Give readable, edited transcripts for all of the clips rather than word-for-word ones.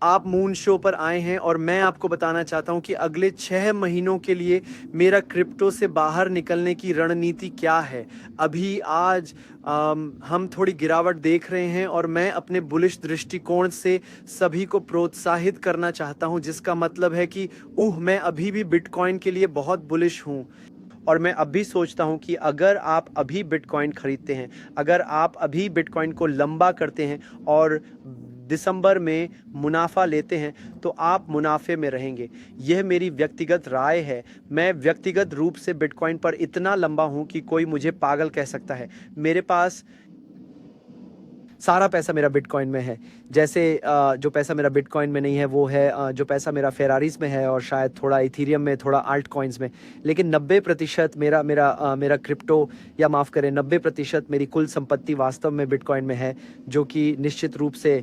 आप moon show पर आए हैं और मैं आपको बताना चाहता हूं कि अगले 6 महीनों के लिए मेरा क्रिप्टो से बाहर निकलने की रणनीति क्या है। अभी आज हम थोड़ी गिरावट देख रहे हैं और मैं अपने बुलिश दृष्टिकोण से सभी को प्रोत्साहित करना चाहता हूं, जिसका मतलब है कि मैं अभी भी बिटकॉइन के लिए बहुत बुलिश हूं। और मैं अब भी सोचता हूं कि अगर आप अभी बिटकॉइन खरीदते हैं, अगर आप अभी बिटकॉइन को लंबा करते हैं और दिसंबर में मुनाफा लेते हैं, तो आप मुनाफे में रहेंगे। यह मेरी व्यक्तिगत राय है। मैं व्यक्तिगत रूप से बिटकॉइन पर इतना लंबा हूं कि कोई मुझे पागल कह सकता है। मेरे पास सारा पैसा मेरा बिटकॉइन में है। जैसे जो पैसा मेरा बिटकॉइन में नहीं है वो है जो पैसा मेरा फेरारीज में है और शायद थोड़ा इथीरियम में, थोड़ा आल्ट कॉइन्स में। लेकिन 90% मेरा क्रिप्टो, या माफ़ करें 90% मेरी कुल संपत्ति वास्तव में बिटकॉइन में है, जो कि निश्चित रूप से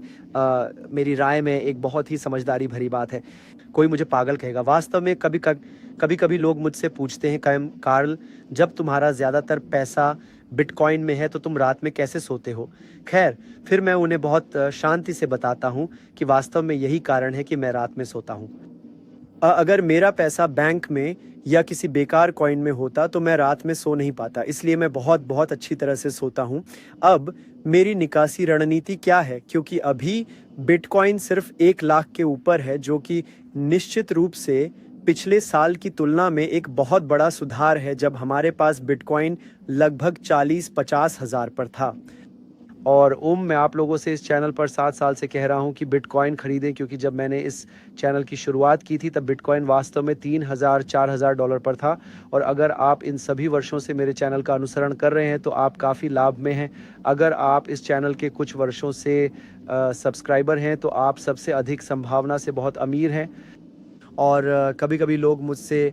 मेरी राय में एक बहुत ही समझदारी भरी बात है। कोई मुझे पागल कहेगा। वास्तव में कभी कभी लोग मुझसे पूछते हैं, कार्ल, जब तुम्हारा ज़्यादातर पैसा बिटकॉइन में है तो तुम रात में कैसे सोते हो? खैर, फिर मैं उन्हें बहुत शांति से बताता हूँ कि वास्तव में यही कारण है कि मैं रात में सोता हूँ। अगर मेरा पैसा बैंक में या किसी बेकार कॉइन में होता तो मैं रात में सो नहीं पाता, इसलिए मैं बहुत बहुत अच्छी तरह से सोता हूँ। अब मेरी निकासी रणनीति क्या है? क्योंकि अभी बिटकॉइन सिर्फ 1 लाख के ऊपर है, जो कि निश्चित रूप से पिछले साल की तुलना में एक बहुत बड़ा सुधार है, जब हमारे पास बिटकॉइन लगभग 40-50 हज़ार पर था। और मैं आप लोगों से इस चैनल पर 7 साल से कह रहा हूं कि बिटकॉइन खरीदें, क्योंकि जब मैंने इस चैनल की शुरुआत की थी तब बिटकॉइन वास्तव में $3,000-4,000 पर था। और अगर आप इन सभी वर्षों से मेरे चैनल का अनुसरण कर रहे हैं तो आप काफ़ी लाभ में हैं। अगर आप इस चैनल के कुछ वर्षों से सब्सक्राइबर हैं तो आप सबसे अधिक संभावना से बहुत अमीर हैं। और कभी कभी लोग मुझसे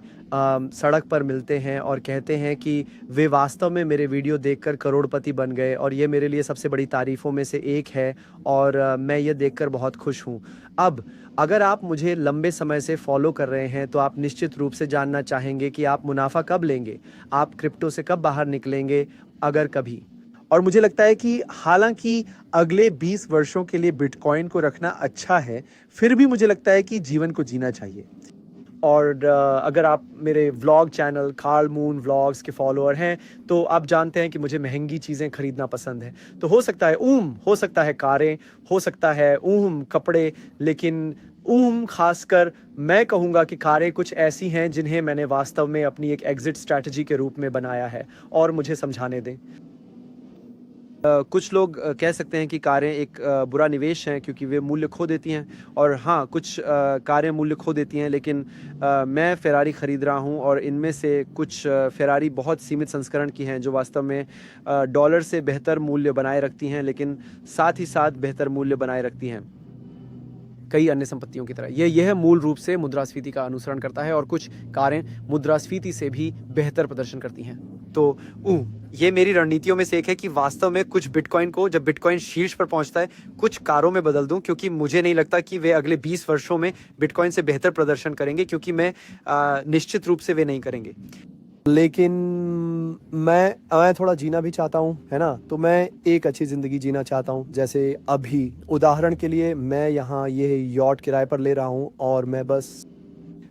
सड़क पर मिलते हैं और कहते हैं कि वे वास्तव में मेरे वीडियो देखकर करोड़पति बन गए, और ये मेरे लिए सबसे बड़ी तारीफ़ों में से एक है। और मैं ये देखकर बहुत खुश हूँ। अब अगर आप मुझे लंबे समय से फॉलो कर रहे हैं तो आप निश्चित रूप से जानना चाहेंगे कि आप मुनाफा कब लेंगे, आप क्रिप्टो से कब बाहर निकलेंगे, अगर कभी। और मुझे लगता है कि हालांकि अगले 20 वर्षों के लिए बिटकॉइन को रखना अच्छा है, फिर भी मुझे लगता है कि जीवन को जीना चाहिए। और अगर आप मेरे vlog channel Carl Moon vlogs के फॉलोअर हैं तो आप जानते हैं कि मुझे महंगी चीज़ें खरीदना पसंद है। तो हो सकता है हो सकता है कारें, हो सकता है कपड़े, लेकिन खासकर मैं कहूँगा कि कारें कुछ ऐसी हैं जिन्हें मैंने वास्तव में अपनी एक एग्जिट स्ट्रैटेजी के रूप में बनाया है। और मुझे समझाने दें। कुछ लोग कह सकते हैं कि कारें एक बुरा निवेश हैं, क्योंकि वे मूल्य खो देती हैं। और हाँ, कुछ कारें मूल्य खो देती हैं, लेकिन मैं फ़ेरारी ख़रीद रहा हूँ और इनमें से कुछ फ़ेरारी बहुत सीमित संस्करण की हैं, जो वास्तव में डॉलर से बेहतर मूल्य बनाए रखती हैं, लेकिन साथ ही साथ बेहतर मूल्य बनाए रखती हैं कई अन्य संपत्तियों की तरह। यह मूल रूप से मुद्रास्फीति का अनुसरण करता है, और कुछ कारें मुद्रास्फीति से भी बेहतर प्रदर्शन करती हैं। तो ये मेरी रणनीतियों में से एक है कि वास्तव में कुछ बिटकॉइन को, जब बिटकॉइन शीर्ष पर पहुंचता है, कुछ कारों में बदल दूं, क्योंकि मुझे नहीं लगता कि वे अगले 20 वर्षों में बिटकॉइन से बेहतर प्रदर्शन करेंगे, क्योंकि मैं निश्चित रूप से वे नहीं करेंगे। लेकिन मैं थोड़ा जीना भी चाहता हूँ, है ना? तो मैं एक अच्छी ज़िंदगी जीना चाहता हूँ। जैसे अभी उदाहरण के लिए मैं यहाँ ये यॉट किराए पर ले रहा हूँ, और मैं बस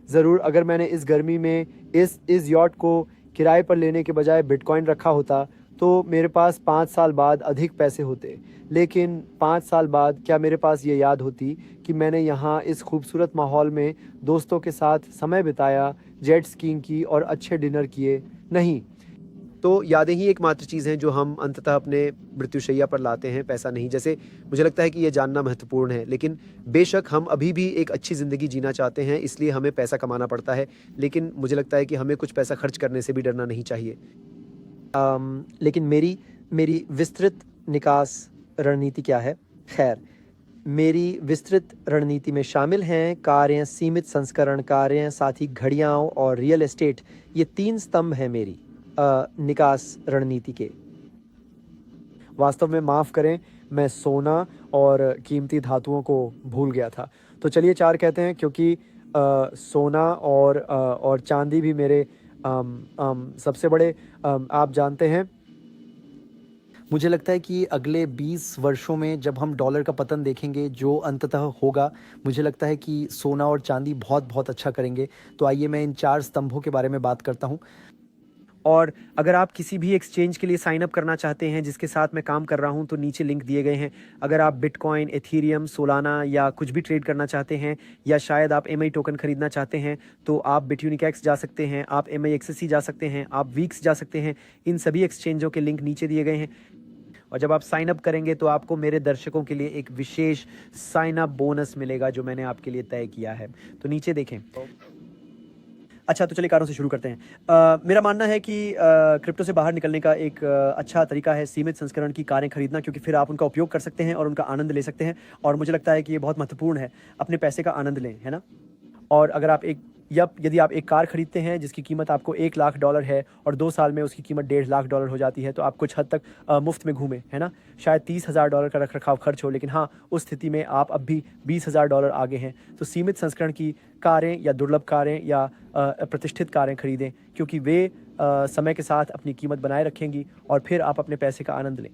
ज़रूर, अगर मैंने इस गर्मी में इस यॉट को किराए पर लेने के बजाय बिटकॉइन रखा होता तो मेरे पास 5 साल बाद अधिक पैसे होते। लेकिन 5 साल बाद क्या मेरे पास ये याद होती कि मैंने यहाँ इस खूबसूरत माहौल में दोस्तों के साथ समय बिताया, जेट स्कीइंग की और अच्छे डिनर किए? नहीं। तो यादें ही एकमात्र चीज़ हैं जो हम अंततः अपने मृत्युशैया पर लाते हैं, पैसा नहीं। जैसे मुझे लगता है कि ये जानना महत्वपूर्ण है, लेकिन बेशक हम अभी भी एक अच्छी ज़िंदगी जीना चाहते हैं, इसलिए हमें पैसा कमाना पड़ता है। लेकिन मुझे लगता है कि हमें कुछ पैसा खर्च करने से भी डरना नहीं चाहिए। लेकिन मेरी मेरी विस्तृत निकास रणनीति क्या है? खैर, मेरी विस्तृत रणनीति में शामिल हैं कारें, सीमित संस्करण कारें, साथ ही घड़ियाँ और रियल एस्टेट। ये 3 स्तंभ हैं मेरी निकास रणनीति के। वास्तव में माफ़ करें, मैं सोना और कीमती धातुओं को भूल गया था। तो चलिए 4 कहते हैं, क्योंकि सोना और चांदी भी मेरे सबसे बड़े, आप जानते हैं, मुझे लगता है कि अगले 20 वर्षों में जब हम डॉलर का पतन देखेंगे जो अंततः होगा, मुझे लगता है कि सोना और चांदी बहुत-बहुत अच्छा करेंगे। तो आइए मैं इन 4 स्तंभों के बारे में बात करता हूँ। और अगर आप किसी भी एक्सचेंज के लिए साइन अप करना चाहते हैं जिसके साथ मैं काम कर रहा हूं तो नीचे लिंक दिए गए हैं। अगर आप बिटकॉइन, एथीरियम, सोलाना या कुछ भी ट्रेड करना चाहते हैं या शायद आप एमआई टोकन खरीदना चाहते हैं तो आप बिटयूनिकैक्स जा सकते हैं, आप एमआई एक्सएससी जा सकते हैं, आप वीक्स जा सकते हैं। इन सभी एक्सचेंजों के लिंक नीचे दिए गए हैं। और जब आप साइन अप करेंगे तो आपको मेरे दर्शकों के लिए एक विशेष साइन अप बोनस मिलेगा जो मैंने आपके लिए तय किया है। तो नीचे देखें। अच्छा, तो चलिए कारों से शुरू करते हैं। मेरा मानना है कि क्रिप्टो से बाहर निकलने का एक अच्छा तरीका है सीमित संस्करण की कारें खरीदना, क्योंकि फिर आप उनका उपयोग कर सकते हैं और उनका आनंद ले सकते हैं। और मुझे लगता है कि ये बहुत महत्वपूर्ण है, अपने पैसे का आनंद लें, है ना? और अगर आप यदि आप एक कार खरीदते हैं जिसकी कीमत आपको $1,00,000 है और 2 साल में उसकी कीमत $1.5 लाख हो जाती है तो आप कुछ हद तक मुफ्त में घूमें, है ना? शायद $30,000 का रख-रखाव खर्च हो, लेकिन हाँ, उस स्थिति में आप अब भी $20,000 आगे हैं। तो सीमित संस्करण की कारें या दुर्लभ कारें या प्रतिष्ठित कारें खरीदें, क्योंकि वे समय के साथ अपनी कीमत बनाए रखेंगी और फिर आप अपने पैसे का आनंद लें।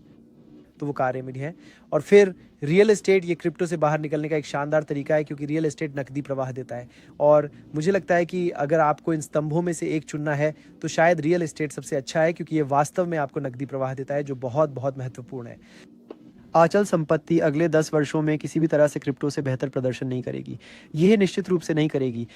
तो वो कारें मेरी हैं। और फिर रियल एस्टेट, ये क्रिप्टो से बाहर निकलने का एक शानदार तरीका है, क्योंकि रियल एस्टेट नकदी प्रवाह देता है। और मुझे लगता है कि अगर आपको इन स्तंभों में से एक चुनना है तो शायद रियल एस्टेट सबसे अच्छा है, क्योंकि ये वास्तव में आपको नकदी प्रवाह देता है, जो बहुत बहुत महत्वपूर्ण है। अचल संपत्ति अगले 10 वर्षों में किसी भी तरह से क्रिप्टो से बेहतर प्रदर्शन नहीं करेगी। यह निश्चित रूप से नहीं करेगी,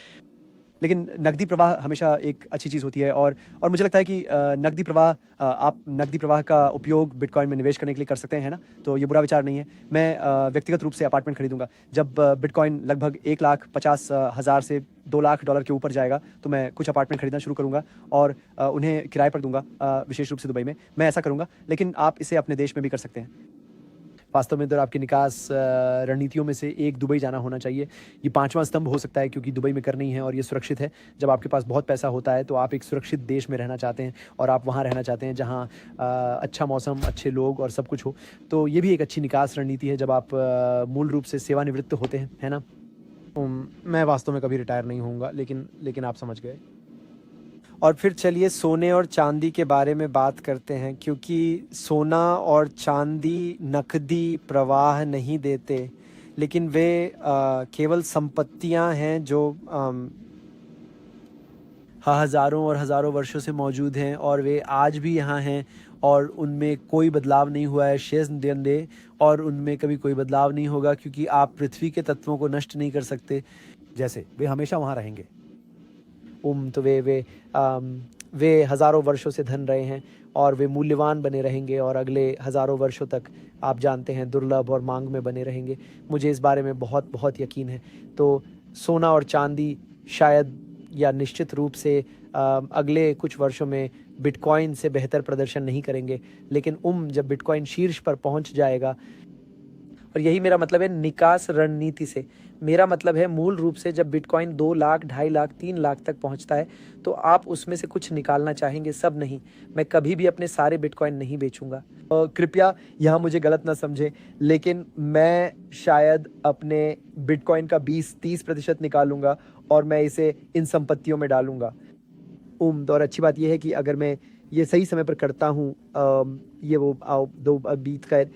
लेकिन नकदी प्रवाह हमेशा एक अच्छी चीज़ होती है। और मुझे लगता है कि आप नकदी प्रवाह का उपयोग बिटकॉइन में निवेश करने के लिए कर सकते हैं, है ना? तो ये बुरा विचार नहीं है। मैं व्यक्तिगत रूप से अपार्टमेंट खरीदूंगा। जब बिटकॉइन लगभग 1,50,000 से $2 लाख के ऊपर जाएगा तो मैं कुछ अपार्टमेंट खरीदना शुरू करूंगा और उन्हें किराए पर दूंगा, विशेष रूप से दुबई में। मैं ऐसा करूंगा, लेकिन आप इसे अपने देश में भी कर सकते हैं। वास्तव में इधर आपकी निकास रणनीतियों में से एक दुबई जाना होना चाहिए। ये 5वां स्तंभ हो सकता है, क्योंकि दुबई में करनी है और ये सुरक्षित है। जब आपके पास बहुत पैसा होता है तो आप एक सुरक्षित देश में रहना चाहते हैं और आप वहाँ रहना चाहते हैं जहाँ अच्छा मौसम, अच्छे लोग और सब कुछ हो। तो ये भी एक अच्छी निकास रणनीति है जब आप मूल रूप से सेवानिवृत्त होते हैं, है ना? मैं वास्तव में कभी रिटायर नहीं होऊंगा, लेकिन आप समझ गए। और फिर चलिए सोने और चांदी के बारे में बात करते हैं, क्योंकि सोना और चांदी नकदी प्रवाह नहीं देते, लेकिन वे केवल संपत्तियां हैं जो हज़ारों और हज़ारों वर्षों से मौजूद हैं और वे आज भी यहाँ हैं और उनमें कोई बदलाव नहीं हुआ है शेष दे, और उनमें कभी कोई बदलाव नहीं होगा, क्योंकि आप पृथ्वी के तत्वों को नष्ट नहीं कर सकते। जैसे वे हमेशा वहाँ रहेंगे। तो वे हज़ारों वर्षों से धन रहे हैं और वे मूल्यवान बने रहेंगे और अगले हज़ारों वर्षों तक आप जानते हैं दुर्लभ और मांग में बने रहेंगे। मुझे इस बारे में बहुत बहुत यकीन है। तो सोना और चांदी शायद या निश्चित रूप से अगले कुछ वर्षों में बिटकॉइन से बेहतर प्रदर्शन नहीं करेंगे, लेकिन जब बिटकॉइन शीर्ष पर पहुंच जाएगा, और यही मेरा मतलब है निकास रणनीति से। मेरा मतलब है मूल रूप से जब बिटकॉइन 2 लाख, 2.5 लाख, 3 लाख तक पहुंचता है तो आप उसमें से कुछ निकालना चाहेंगे, सब नहीं। मैं कभी भी अपने सारे बिटकॉइन नहीं बेचूंगा। कृपया यहाँ मुझे गलत ना समझें, लेकिन मैं शायद अपने बिटकॉइन का 20-30% निकालूंगा और मैं इसे इन संपत्तियों में डालूंगा। और अच्छी बात यह है कि अगर मैं ये सही समय पर करता हूँ, ये वो दो बीत कर,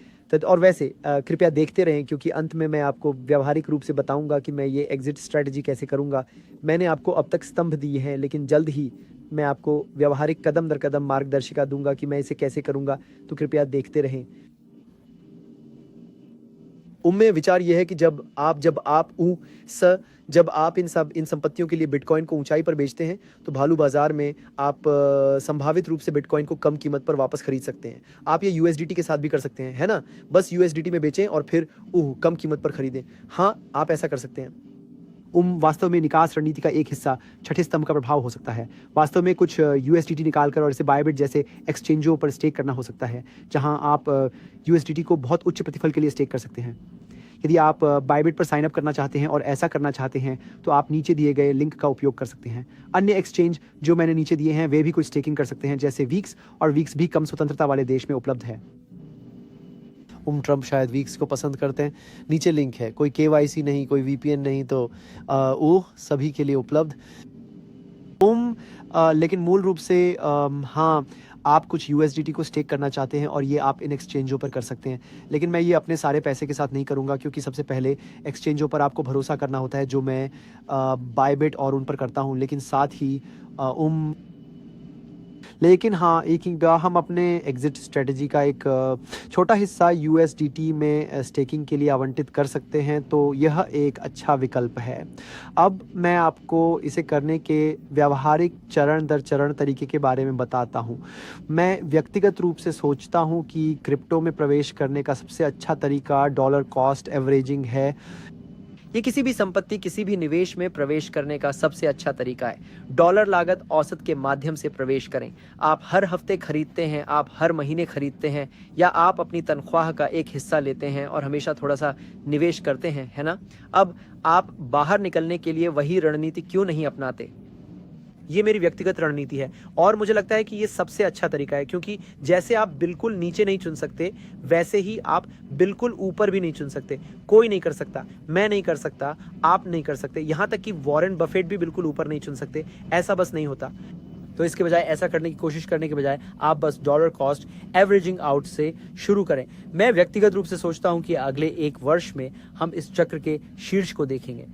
और वैसे कृपया देखते रहें, क्योंकि अंत में मैं आपको व्यावहारिक रूप से बताऊंगा कि मैं ये एग्जिट स्ट्रेटजी कैसे करूंगा। मैंने आपको अब तक स्तंभ दिए हैं, लेकिन जल्द ही मैं आपको व्यावहारिक कदम दर कदम मार्गदर्शिका दूंगा कि मैं इसे कैसे करूंगा। तो कृपया देखते रहें। में विचार यह है कि जब आप इन संपत्तियों के लिए बिटकॉइन को ऊंचाई पर बेचते हैं तो भालू बाजार में आप संभावित रूप से बिटकॉइन को कम कीमत पर वापस खरीद सकते हैं। आप ये यूएसडीटी के साथ भी कर सकते हैं, है ना? बस यूएसडीटी में बेचें और फिर कम कीमत पर खरीदें। हाँ, आप ऐसा कर सकते हैं। वास्तव में निकास रणनीति का एक हिस्सा छठे स्तंभ का प्रभाव हो सकता है। वास्तव में कुछ यूएसडीटी निकालकर और इसे बायबिट जैसे एक्सचेंजों पर स्टेक करना हो सकता है, जहां आप यूएसडीटी को बहुत उच्च प्रतिफल के लिए स्टेक कर सकते हैं। यदि आप बायबिट पर साइन अप करना चाहते हैं और ऐसा करना चाहते हैं तो आप नीचे दिए गए लिंक का उपयोग कर सकते हैं। अन्य एक्सचेंज जो मैंने नीचे दिए हैं वे भी कुछ स्टेकिंग कर सकते हैं, जैसे वीक्स, और वीक्स भी कम स्वतंत्रता वाले देश में उपलब्ध है। ट्रम्प शायद वीक्स को पसंद करते हैं। नीचे लिंक है, कोई केवाईसी नहीं, कोई वीपीएन नहीं, तो सभी के लिए उपलब्ध। लेकिन मूल रूप से हाँ, आप कुछ यूएसडीटी को स्टेक करना चाहते हैं और ये आप इन एक्सचेंजों पर कर सकते हैं। लेकिन मैं ये अपने सारे पैसे के साथ नहीं करूँगा, क्योंकि सबसे पहले एक्सचेंजों पर आपको भरोसा करना होता है, जो मैं बायबिट और उन पर करता हूँ। लेकिन साथ ही लेकिन हाँ, एक हम अपने एग्ज़िट स्ट्रेटजी का एक छोटा हिस्सा यूएसडीटी में स्टेकिंग के लिए आवंटित कर सकते हैं, तो यह एक अच्छा विकल्प है। अब मैं आपको इसे करने के व्यावहारिक चरण दर चरण तरीके के बारे में बताता हूँ। मैं व्यक्तिगत रूप से सोचता हूँ कि क्रिप्टो में प्रवेश करने का सबसे अच्छा तरीका डॉलर कॉस्ट एवरेजिंग है। ये किसी भी संपत्ति, किसी भी निवेश में प्रवेश करने का सबसे अच्छा तरीका है। डॉलर लागत औसत के माध्यम से प्रवेश करें। आप हर हफ्ते खरीदते हैं, आप हर महीने खरीदते हैं, या आप अपनी तनख्वाह का एक हिस्सा लेते हैं और हमेशा थोड़ा सा निवेश करते हैं, है ना? अब आप बाहर निकलने के लिए वही रणनीति क्यों नहीं अपनाते? ये मेरी व्यक्तिगत रणनीति है और मुझे लगता है कि ये सबसे अच्छा तरीका है, क्योंकि जैसे आप बिल्कुल नीचे नहीं चुन सकते, वैसे ही आप बिल्कुल ऊपर भी नहीं चुन सकते। कोई नहीं कर सकता, मैं नहीं कर सकता, आप नहीं कर सकते, यहाँ तक कि वॉरेन बफेट भी बिल्कुल ऊपर नहीं चुन सकते। ऐसा बस नहीं होता। तो इसके बजाय, ऐसा करने की कोशिश करने के बजाय, आप बस डॉलर कॉस्ट एवरेजिंग आउट से शुरू करें। मैं व्यक्तिगत रूप से सोचता हूँ कि अगले 1 वर्ष में हम इस चक्र के शीर्ष को देखेंगे।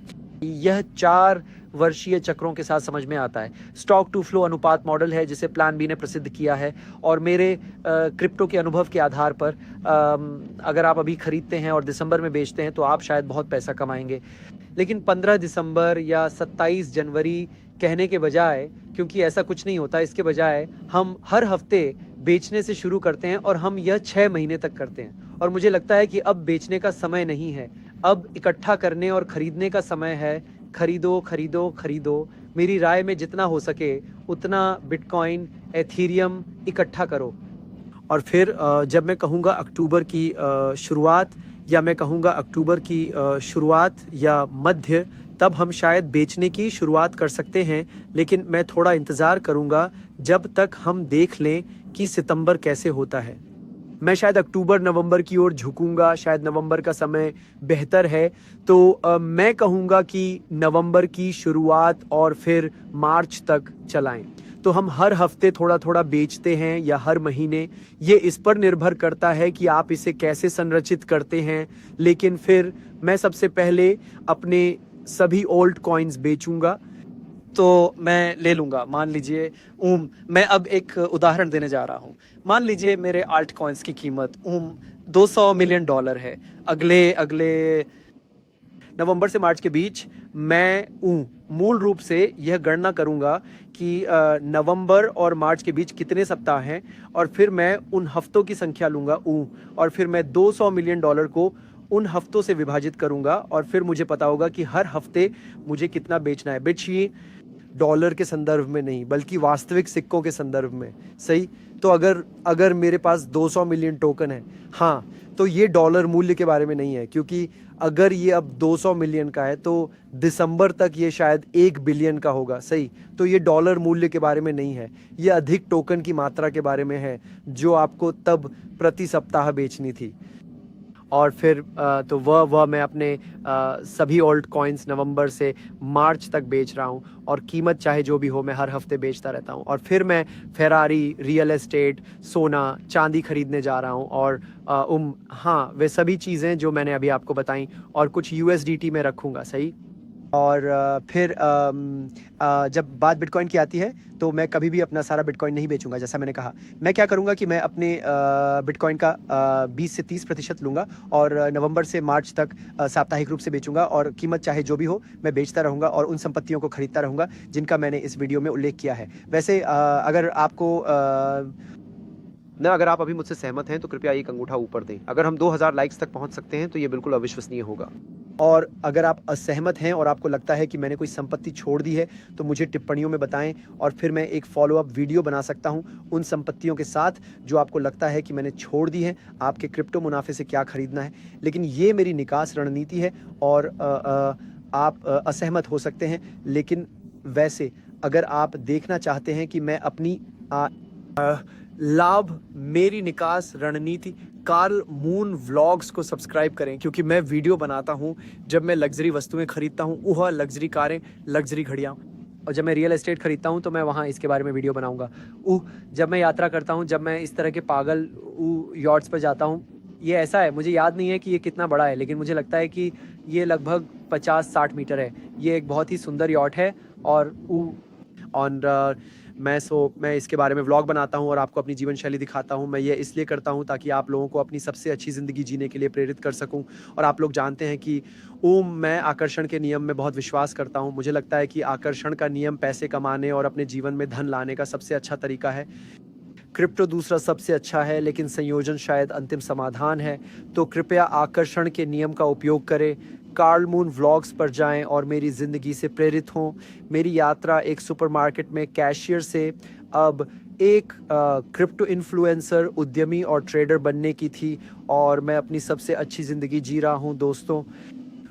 यह 4 वर्षीय चक्रों के साथ समझ में आता है। स्टॉक टू फ्लो अनुपात मॉडल है, जिसे प्लान बी ने प्रसिद्ध किया है, और मेरे क्रिप्टो के अनुभव के आधार पर अगर आप अभी खरीदते हैं और दिसंबर में बेचते हैं तो आप शायद बहुत पैसा कमाएंगे। लेकिन 15 दिसंबर या 27 जनवरी कहने के बजाय, क्योंकि ऐसा कुछ नहीं होता, इसके बजाय हम हर हफ्ते बेचने से शुरू करते हैं और हम यह 6 महीने तक करते हैं। और मुझे लगता है कि अब बेचने का समय नहीं है, अब इकट्ठा करने और खरीदने का समय है। खरीदो खरीदो खरीदो। मेरी राय में जितना हो सके उतना बिटकॉइन, एथीरियम इकट्ठा करो। और फिर जब मैं कहूँगा अक्टूबर की शुरुआत, या मैं कहूँगा अक्टूबर की शुरुआत या मध्य, तब हम शायद बेचने की शुरुआत कर सकते हैं। लेकिन मैं थोड़ा इंतज़ार करूँगा जब तक हम देख लें कि सितंबर कैसे होता है। मैं शायद अक्टूबर नवंबर की ओर झुकूंगा, शायद नवंबर का समय बेहतर है। तो मैं कहूँगा कि नवंबर की शुरुआत और फिर मार्च तक चलाएं। तो हम हर हफ्ते थोड़ा थोड़ा बेचते हैं या हर महीने, ये इस पर निर्भर करता है कि आप इसे कैसे संरचित करते हैं। लेकिन फिर मैं सबसे पहले अपने सभी ओल्ड कॉइन्स बेचूंगा। तो मैं ले लूँगा, मान लीजिए मैं अब एक उदाहरण देने जा रहा हूँ। मान लीजिए मेरे आल्ट कॉइन्स की कीमत $200 मिलियन है। अगले नवंबर से मार्च के बीच मैं मूल रूप से यह गणना करूंगा कि नवंबर और मार्च के बीच कितने सप्ताह हैं, और फिर मैं उन हफ्तों की संख्या लूंगा और फिर मैं $200 मिलियन को उन हफ्तों से विभाजित करूंगा, और फिर मुझे पता होगा कि हर हफ्ते मुझे कितना बेचना है। बेचिए डॉलर के संदर्भ में नहीं, बल्कि वास्तविक सिक्कों के संदर्भ में। सही? तो अगर मेरे पास 200 मिलियन टोकन है, हाँ, तो ये डॉलर मूल्य के बारे में नहीं है, क्योंकि अगर ये अब 200 मिलियन का है तो दिसंबर तक ये शायद 1 बिलियन का होगा। सही? तो ये डॉलर मूल्य के बारे में नहीं है, ये अधिक टोकन की मात्रा के बारे में है जो आपको तब प्रति सप्ताह बेचनी थी। और फिर तो वह मैं अपने सभी ओल्ड कॉइन्स नवंबर से मार्च तक बेच रहा हूँ, और कीमत चाहे जो भी हो मैं हर हफ्ते बेचता रहता हूँ। और फिर मैं फेरारी, रियल एस्टेट, सोना, चांदी खरीदने जा रहा हूँ, और हाँ, वे सभी चीज़ें जो मैंने अभी आपको बताई, और कुछ यूएसडीटी में रखूँगा। सही? और फिर जब बात बिटकॉइन की आती है तो मैं कभी भी अपना सारा बिटकॉइन नहीं बेचूंगा। जैसा मैंने कहा, मैं क्या करूंगा कि मैं अपने बिटकॉइन का 20 से 30% लूंगा, और नवंबर से मार्च तक साप्ताहिक रूप से बेचूंगा, और कीमत चाहे जो भी हो मैं बेचता रहूंगा, और उन संपत्तियों को खरीदता रहूंगा जिनका मैंने इस वीडियो में उल्लेख किया है। वैसे अगर आप अभी मुझसे सहमत हैं तो कृपया एक अंगूठा ऊपर दें। अगर हम 2000 लाइक्स तक पहुंच सकते हैं तो ये बिल्कुल अविश्वसनीय होगा। और अगर आप असहमत हैं और आपको लगता है कि मैंने कोई संपत्ति छोड़ दी है तो मुझे टिप्पणियों में बताएं, और फिर मैं एक फॉलोअप वीडियो बना सकता हूं उन संपत्तियों के साथ जो आपको लगता है कि मैंने छोड़ दी है, आपके क्रिप्टो मुनाफे से क्या खरीदना है। लेकिन ये मेरी निकास रणनीति है, और आप असहमत हो सकते हैं। लेकिन वैसे अगर आप देखना चाहते हैं कि मैं अपनी लाभ, मेरी निकास रणनीति, कार्ल मून व्लॉग्स को सब्सक्राइब करें, क्योंकि मैं वीडियो बनाता हूं जब मैं लग्जरी वस्तुएं खरीदता हूं, वह लग्जरी कारें, लग्जरी घड़ियां। और जब मैं रियल एस्टेट खरीदता हूँ तो मैं वहाँ इसके बारे में वीडियो बनाऊँगा। जब मैं यात्रा करता हूँ, जब मैं इस तरह के पागल यॉट्स पर जाता हूँ, ये ऐसा है, मुझे याद नहीं है कि ये कितना बड़ा है, लेकिन मुझे लगता है कि ये लगभग 50-60 मीटर है। ये एक बहुत ही सुंदर यॉट है और मैं इसके बारे में व्लॉग बनाता हूँ और आपको अपनी जीवन शैली दिखाता हूँ। मैं ये इसलिए करता हूँ ताकि आप लोगों को अपनी सबसे अच्छी ज़िंदगी जीने के लिए प्रेरित कर सकूँ। और आप लोग जानते हैं कि मैं आकर्षण के नियम में बहुत विश्वास करता हूँ। मुझे लगता है कि आकर्षण का नियम पैसे कमाने और अपने जीवन में धन लाने का सबसे अच्छा तरीका है। क्रिप्टो दूसरा सबसे अच्छा है, लेकिन संयोजन शायद अंतिम समाधान है। तो कृपया आकर्षण के नियम का उपयोग करें। कार्ल मून व्लॉग्स पर जाएं और मेरी ज़िंदगी से प्रेरित हों। मेरी यात्रा एक सुपरमार्केट में कैशियर से अब एक क्रिप्टो इन्फ्लुएंसर, उद्यमी और ट्रेडर बनने की थी, और मैं अपनी सबसे अच्छी ज़िंदगी जी रहा हूँ दोस्तों।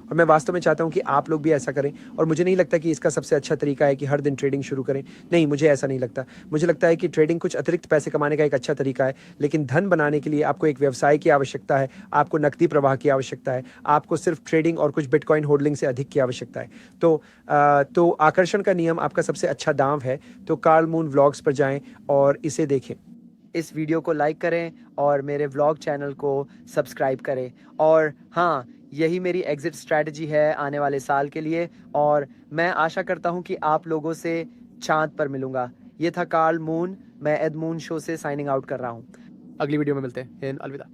और मैं वास्तव में चाहता हूँ कि आप लोग भी ऐसा करें। और मुझे नहीं लगता कि इसका सबसे अच्छा तरीका है कि हर दिन ट्रेडिंग शुरू करें। नहीं, मुझे ऐसा नहीं लगता। मुझे लगता है कि ट्रेडिंग कुछ अतिरिक्त पैसे कमाने का एक अच्छा तरीका है, लेकिन धन बनाने के लिए आपको एक व्यवसाय की आवश्यकता है, आपको नकदी प्रवाह की आवश्यकता है, आपको सिर्फ ट्रेडिंग और कुछ बिटकॉइन होल्डिंग से अधिक की आवश्यकता है। तो आकर्षण का नियम आपका सबसे अच्छा दांव है। तो कार्ल मून व्लॉग्स पर जाएं और इसे देखें। इस वीडियो को लाइक करें और मेरे व्लॉग चैनल को सब्सक्राइब करें। और हाँ, यही मेरी एग्ज़िट स्ट्रैटेजी है आने वाले साल के लिए, और मैं आशा करता हूँ कि आप लोगों से चाँद पर मिलूँगा। ये था कार्ल मून। मैं एड मून शो से साइनिंग आउट कर रहा हूँ। अगली वीडियो में मिलते हैं। अलविदा।